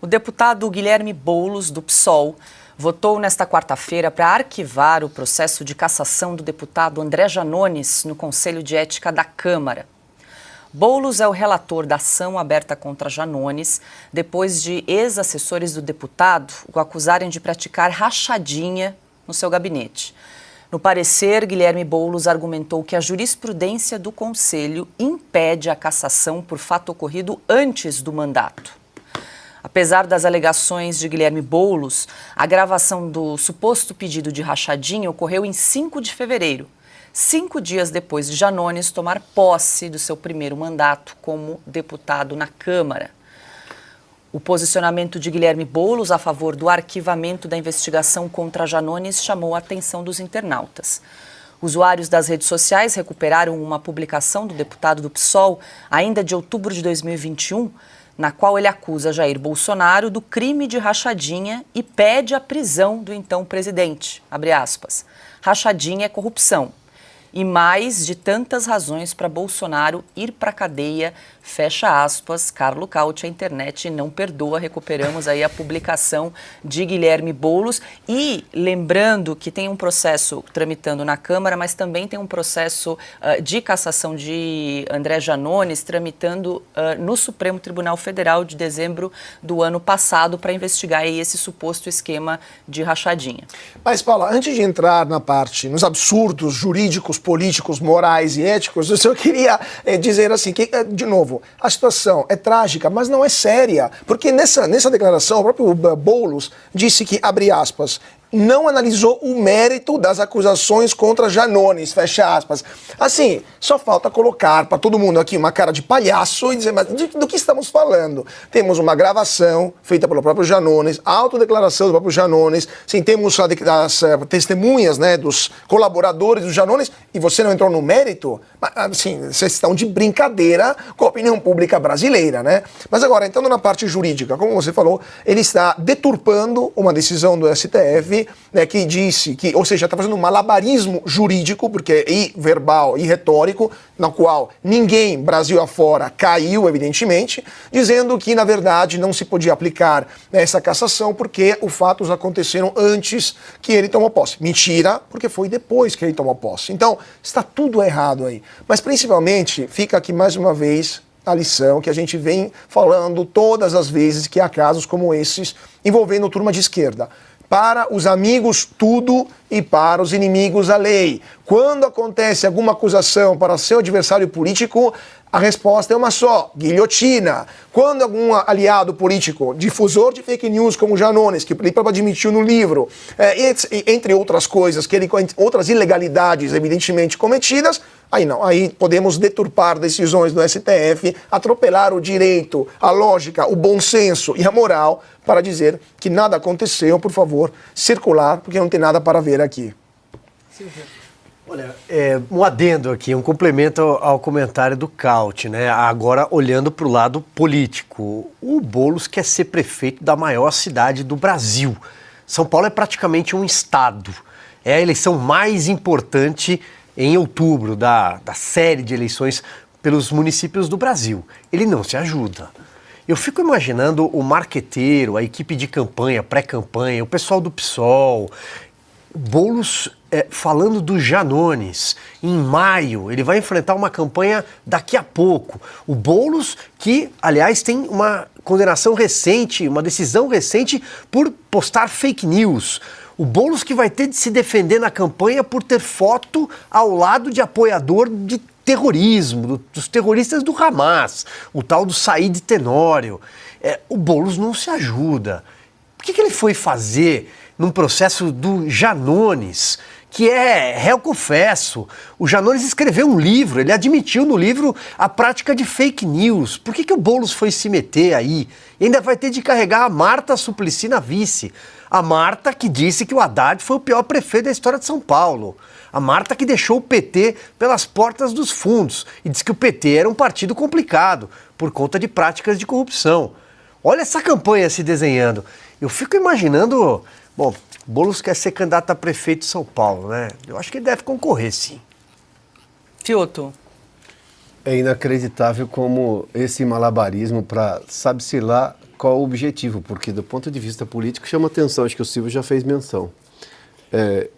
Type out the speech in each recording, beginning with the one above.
O deputado Guilherme Boulos, do PSOL, votou nesta quarta-feira para arquivar o processo de cassação do deputado André Janones no Conselho de Ética da Câmara. Boulos é o relator da ação aberta contra Janones, depois de ex-assessores do deputado o acusarem de praticar rachadinha no seu gabinete. No parecer, Guilherme Boulos argumentou que a jurisprudência do Conselho impede a cassação por fato ocorrido antes do mandato. Apesar das alegações de Guilherme Boulos, a gravação do suposto pedido de rachadinha ocorreu em 5 de fevereiro, 5 dias depois de Janones tomar posse do seu primeiro mandato como deputado na Câmara. O posicionamento de Guilherme Boulos a favor do arquivamento da investigação contra Janones chamou a atenção dos internautas. Usuários das redes sociais recuperaram uma publicação do deputado do PSOL, ainda de outubro de 2021, na qual ele acusa Jair Bolsonaro do crime de rachadinha e pede a prisão do então presidente. Abre aspas. Rachadinha é corrupção. E mais de tantas razões para Bolsonaro ir para a cadeia, fecha aspas. Carlo Cauti, a internet não perdoa. Recuperamos aí a publicação de Guilherme Boulos. E lembrando que tem um processo tramitando na Câmara, mas também tem um processo de cassação de André Janones tramitando no Supremo Tribunal Federal de dezembro do ano passado para investigar aí esse suposto esquema de rachadinha. Mas, Paula, antes de entrar na parte, nos absurdos jurídicos, políticos, morais e éticos, eu só queria dizer assim, que, de novo, a situação é trágica, mas não é séria, porque nessa declaração o próprio Boulos disse que, abre aspas, não analisou o mérito das acusações contra Janones, fecha aspas. Assim, só falta colocar para todo mundo aqui uma cara de palhaço e dizer, mas do que estamos falando? Temos uma gravação feita pelo próprio Janones, autodeclaração do próprio Janones, sim, temos as testemunhas, né, dos colaboradores do Janones, e você não entrou no mérito? Assim, vocês estão de brincadeira com a opinião pública brasileira, né? Mas agora, entrando na parte jurídica, como você falou, ele está deturpando uma decisão do STF, né, que disse que, ou seja, está fazendo um malabarismo jurídico, porque é verbal e retórico, na qual ninguém, Brasil afora, caiu, evidentemente, dizendo que, na verdade, não se podia aplicar essa cassação porque os fatos aconteceram antes que ele tomou posse. Mentira, porque foi depois que ele tomou posse. Então, está tudo errado aí. Mas, principalmente, fica aqui mais uma vez a lição que a gente vem falando todas as vezes que há casos como esses envolvendo turma de esquerda. Para os amigos, tudo, e para os inimigos, a lei. Quando acontece alguma acusação para seu adversário político, a resposta é uma só, guilhotina. Quando algum aliado político, difusor de fake news como Janones, que ele próprio admitiu no livro, entre outras coisas, outras ilegalidades evidentemente cometidas, aí não, aí podemos deturpar decisões do STF, atropelar o direito, a lógica, o bom senso e a moral para dizer que nada aconteceu, por favor, circular, porque não tem nada para ver aqui. Olha, um adendo aqui, um complemento ao comentário do Cauti, né? Agora, olhando para o lado político, o Boulos quer ser prefeito da maior cidade do Brasil. São Paulo é praticamente um estado. É a eleição mais importante em outubro da série de eleições pelos municípios do Brasil. Ele não se ajuda. Eu fico imaginando o marqueteiro, a equipe de campanha, pré-campanha, o pessoal do PSOL, Boulos falando do Janones. Em maio, ele vai enfrentar uma campanha daqui a pouco. O Boulos, que, aliás, tem uma condenação recente, uma decisão recente por postar fake news. O Boulos que vai ter de se defender na campanha por ter foto ao lado de apoiador de terrorismo, dos terroristas do Hamas, o tal do Said Tenório. O Boulos não se ajuda. O que ele foi fazer num processo do Janones, que é réu confesso? O Janones escreveu um livro, ele admitiu no livro a prática de fake news. Por que o Boulos foi se meter aí? E ainda vai ter de carregar a Marta Suplicy na vice. A Marta que disse que o Haddad foi o pior prefeito da história de São Paulo. A Marta que deixou o PT pelas portas dos fundos e disse que o PT era um partido complicado por conta de práticas de corrupção. Olha essa campanha se desenhando. Eu fico imaginando... Bom, Boulos quer ser candidato a prefeito de São Paulo, né? Eu acho que ele deve concorrer, sim. Fiotto. É inacreditável como esse malabarismo para sabe-se lá qual o objetivo, porque do ponto de vista político chama atenção, acho que o Silvio já fez menção.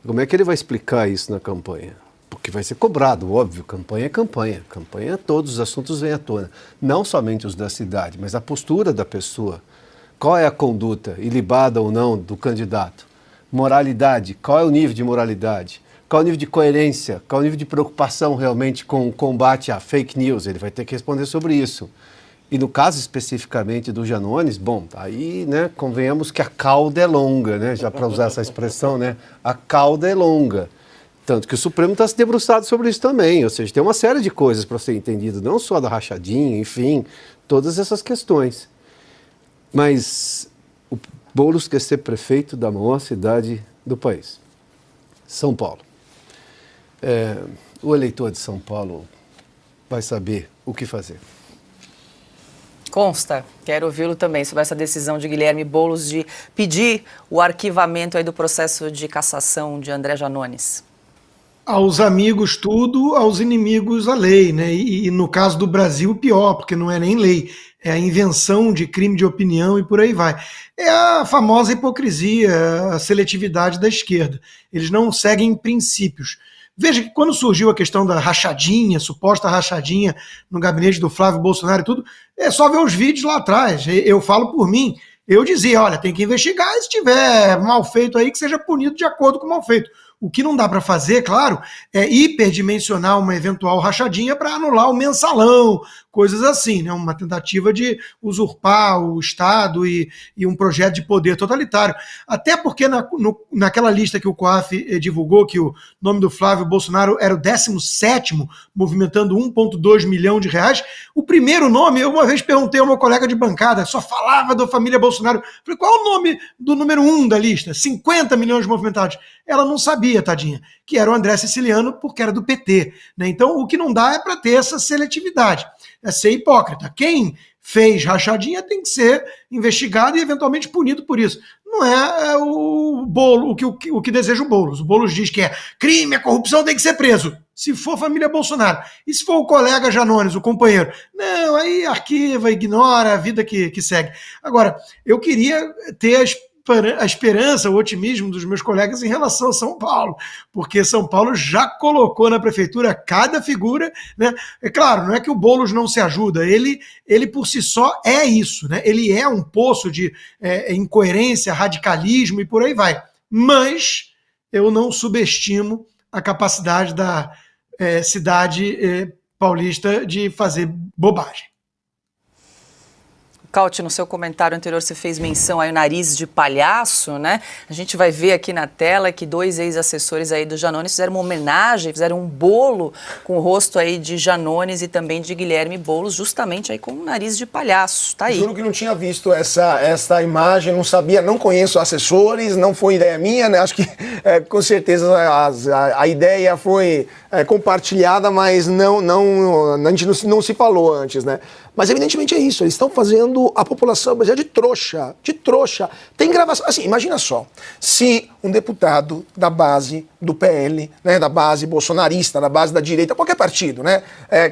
Como é que ele vai explicar isso na campanha? Porque vai ser cobrado, óbvio, campanha é campanha. Campanha, todos os assuntos vêm à tona. Não somente os da cidade, mas a postura da pessoa. Qual é a conduta, ilibada ou não, do candidato? Moralidade, qual é o nível de moralidade? Qual é o nível de coerência? Qual é o nível de preocupação realmente com o combate à fake news? Ele vai ter que responder sobre isso. E no caso especificamente do Janones, bom, aí, né, convenhamos que a cauda é longa, né, já para usar essa expressão, né, a cauda é longa. Tanto que o Supremo está se debruçado sobre isso também, ou seja, tem uma série de coisas para ser entendido, não só da rachadinha, enfim, todas essas questões. Mas o Boulos quer ser prefeito da maior cidade do país, São Paulo. O eleitor de São Paulo vai saber o que fazer. Consta, quero ouvi-lo também sobre essa decisão de Guilherme Boulos de pedir o arquivamento aí do processo de cassação de André Janones. Aos amigos tudo, aos inimigos a lei, né? E no caso do Brasil, pior, porque não é nem lei, é a invenção de crime de opinião e por aí vai. É a famosa hipocrisia, a seletividade da esquerda. Eles não seguem princípios. Veja que quando surgiu a questão da rachadinha, suposta rachadinha no gabinete do Flávio Bolsonaro e tudo, é só ver os vídeos lá atrás. Eu falo por mim. Eu dizia, olha, tem que investigar e se tiver mal feito aí, que seja punido de acordo com o mal feito. O que não dá para fazer, claro, é hiperdimensionar uma eventual rachadinha para anular o mensalão, coisas assim, né? Uma tentativa de usurpar o Estado e um projeto de poder totalitário. Até porque naquela lista que o COAF divulgou, que o nome do Flávio Bolsonaro era o 17º, movimentando 1,2 milhão de reais, o primeiro nome, eu uma vez perguntei ao meu colega de bancada, só falava da família Bolsonaro. Falei, qual é o nome do número 1 da lista? 50 milhões movimentados. Ela não sabia, tadinha, que era o André Siciliano, porque era do PT. Né? Então, o que não dá é para ter essa seletividade, é ser hipócrita. Quem fez rachadinha tem que ser investigado e eventualmente punido por isso. Não é o o que deseja o Boulos. O Boulos diz que é crime, a corrupção tem que ser preso. Se for família Bolsonaro. E se for o colega Janones, o companheiro? Não, aí arquiva, ignora a vida que segue. Agora, eu queria ter a esperança, o otimismo dos meus colegas em relação a São Paulo, porque São Paulo já colocou na prefeitura cada figura, né? É claro, não é que o Boulos não se ajuda, ele por si só é isso, né? Ele é um poço de incoerência, radicalismo e por aí vai. Mas eu não subestimo a capacidade da cidade paulista de fazer bobagem. Cauti, no seu comentário anterior você fez menção aí ao nariz de palhaço, né? A gente vai ver aqui na tela que 2 ex-assessores aí do Janones fizeram uma homenagem, fizeram um bolo com o rosto aí de Janones e também de Guilherme Boulos, justamente aí com o nariz de palhaço, tá aí. Juro que não tinha visto essa imagem, não sabia, não conheço assessores, não foi ideia minha, né? Acho que com certeza a ideia foi compartilhada, mas a gente não se falou antes, né? Mas evidentemente é isso, eles estão fazendo a população brasileira de trouxa. Tem gravação, assim, imagina só, se um deputado da base do PL, né, da base bolsonarista, da base da direita, qualquer partido, né,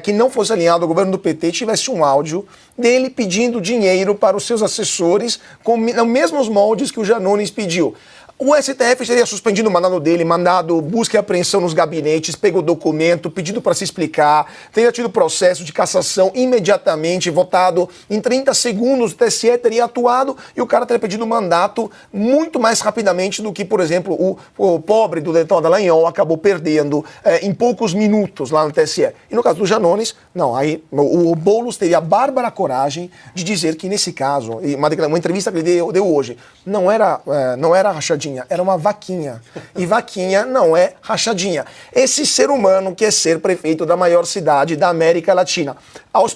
que não fosse alinhado ao governo do PT, tivesse um áudio dele pedindo dinheiro para os seus assessores com os mesmos moldes que o Janones pediu. O STF teria suspendido o mandado dele, mandado busca e apreensão nos gabinetes, pegou o documento, pedido para se explicar, teria tido processo de cassação imediatamente, votado em 30 segundos, o TSE teria atuado e o cara teria pedido mandato muito mais rapidamente do que, por exemplo, o pobre do Deltan Dallagnol acabou perdendo em poucos minutos lá no TSE. E no caso do Janones, não, aí o Boulos teria a bárbara coragem de dizer que nesse caso, uma entrevista que ele deu hoje, não era rachadinha, era uma vaquinha. E vaquinha não é rachadinha. Esse ser humano quer ser prefeito da maior cidade da América Latina. Aos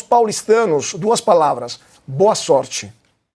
paulistanos, 2 palavras: boa sorte.